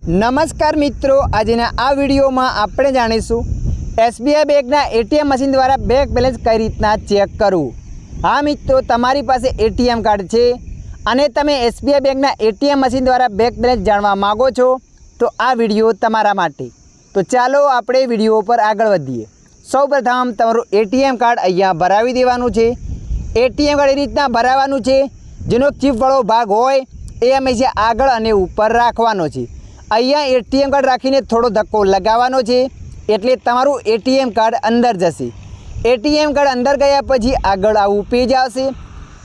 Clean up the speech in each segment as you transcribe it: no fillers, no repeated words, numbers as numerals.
नमस्कार मित्रों, આજના આ વિડીયોમાં આપણે જાણીશું SBI બેંકના ATM મશીન દ્વારા બેંક બેલેન્સ કઈ રીતના ચેક કરવું। હા મિત્રો, તમારી પાસે ATM કાર્ડ છે અને તમે SBI બેંકના ATM મશીન દ્વારા બેંક બેલેન્સ જાણવા માંગો છો તો આ વિડીયો તમારા માટે। તો ચાલો આપણે વિડીયો પર આગળ વધીએ। સૌપ્રથમ તમારું ATM કાર્ડ અહીંયા ભરાવી દેવાનું છે। ATM કાર્ડ એ રીતના ભરાવવાનું છે, જેનો ચિપવાળો ભાગ હોય એ હંમેશા આગળ અને ઉપર રાખવાનો છે। અહીંયા ATM કાર્ડ રાખીને થોડો ધક્કો લગાવવાનો છે એટલે તમારું ATM કાર્ડ અંદર જશે। ATM કાર્ડ અંદર ગયા પછી આગળ આવું પેજ આવશે।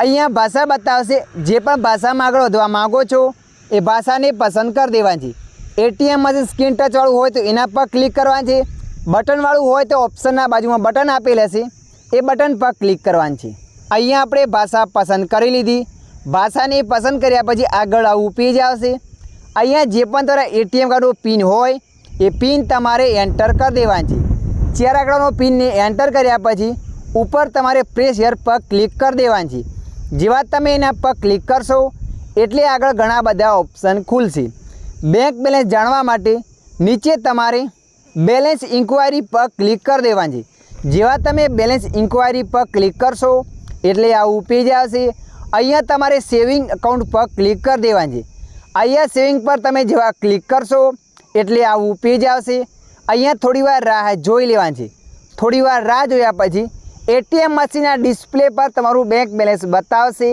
અહીંયા ભાષા બતાવશે। જે પણ ભાષામાં આગળ વધવા માંગો છો એ ભાષાને પસંદ કરી દેવાની છે। ATM મશીન સ્ક્રીન ટચવાળું હોય તો એના પર ક્લિક કરવાનું છે। બટનવાળું હોય તો ઓપ્શનના બાજુમાં બટન આપેલ હશે, એ બટન પર ક્લિક કરવાનું છે। અહીંયા આપણે ભાષા પસંદ કરી લીધી। ભાષાને પસંદ કર્યા પછી આગળ આવું પેજ આવશે। અહીંયા જે પણ તમારા ATM કાર્ડનો પિન હોય એ પિન તમારે એન્ટર કરી દેવાની છે। 4 આંકડાનો પિનને એન્ટર કર્યા પછી ઉપર તમારે પ્રેસ હિયર પર ક્લિક કરી દેવાની છે। જેવા તમે એના પર ક્લિક કરશો એટલે આગળ ઘણા બધા ઓપ્શન ખુલશે। બેંક બેલેન્સ જાણવા માટે નીચે તમારે બેલેન્સ ઇન્ક્વાયરી પર ક્લિક કરી દેવાની છે। જેવા તમે બેલેન્સ ઇન્ક્વાયરી પર ક્લિક કરશો એટલે આવું પેજ આવશે। અહીંયા તમારે સેવિંગ એકાઉન્ટ પર ક્લિક કરી દેવાની છે। અહીંયા સેવિંગ પર તમે જેવા ક્લિક કરશો એટલે આવું પેજ આવશે। અહીંયા થોડીવાર રાહ જોઈ લેવાની છે। થોડીવાર રાહ જોયા પછી ATM મશીનના ડિસ્પ્લે પર તમારું બેંક બેલેન્સ બતાવશે।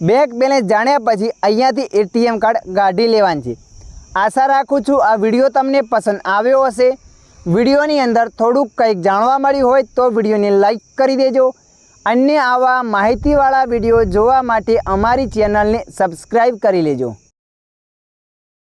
બેંક બેલેન્સ જાણ્યા પછી અહીંયાથી ATM કાર્ડ કાઢી લેવાનું છે। આશા રાખું છું આ વિડીયો તમને પસંદ આવ્યો હશે। વિડીયોની અંદર થોડુંક કંઈક જાણવા મળ્યું હોય તો વિડીયોને લાઈક કરી દેજો। અન્ય આવા માહિતીવાળા વિડીયો જોવા માટે અમારી ચેનલને સબસ્ક્રાઈબ કરી લેજો।